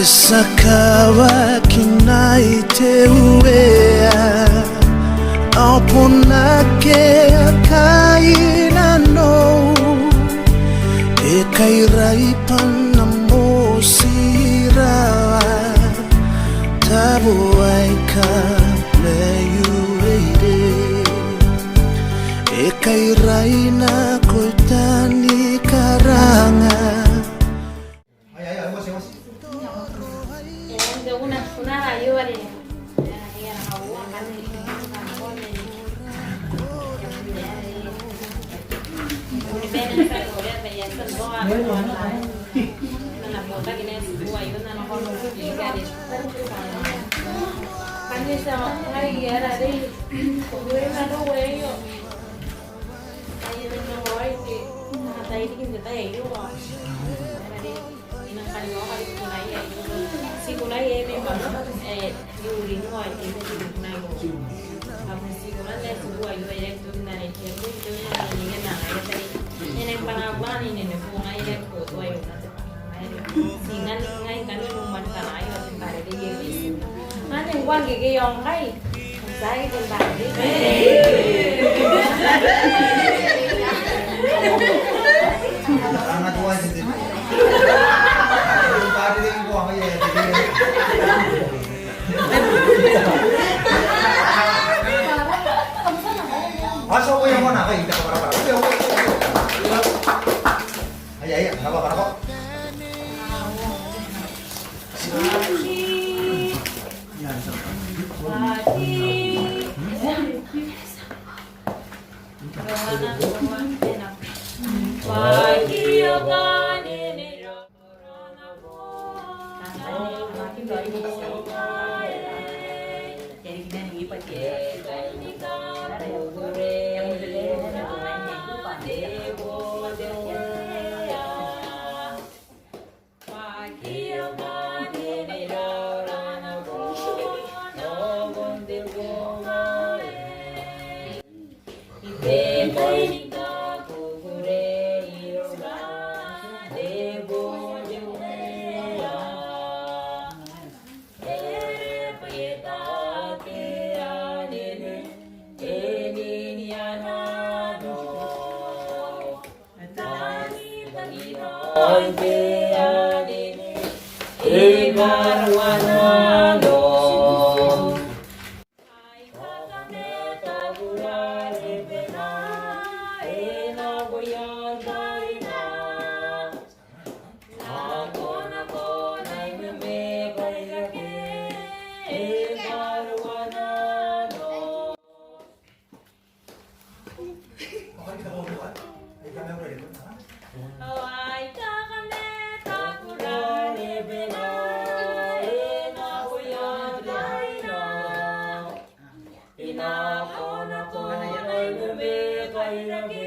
Sakawa kinaite uea Auponake kaina no Ekairai panamo sira Tabu aika leyueide Ekairai na koitani karanga una ayuda de si cô lấy em bảo nó dù đi ngoài thì sẽ chịu được này rồi mà si cô lấy lên xuống ngoài rồi em tôi này thì tôi là những cái nào này đây nên em bảo qua này này cô ngay em của tôi rồi nó sẽ thì ngay cái lúc mình cả lại rồi thì phải đi về nó liên quan cái ông đây sai cái bài đấy Masuk ko yung mana kayo, hindi ka para-para. Ay, napa-para ko. Ina ko na ko ay lumibay lagi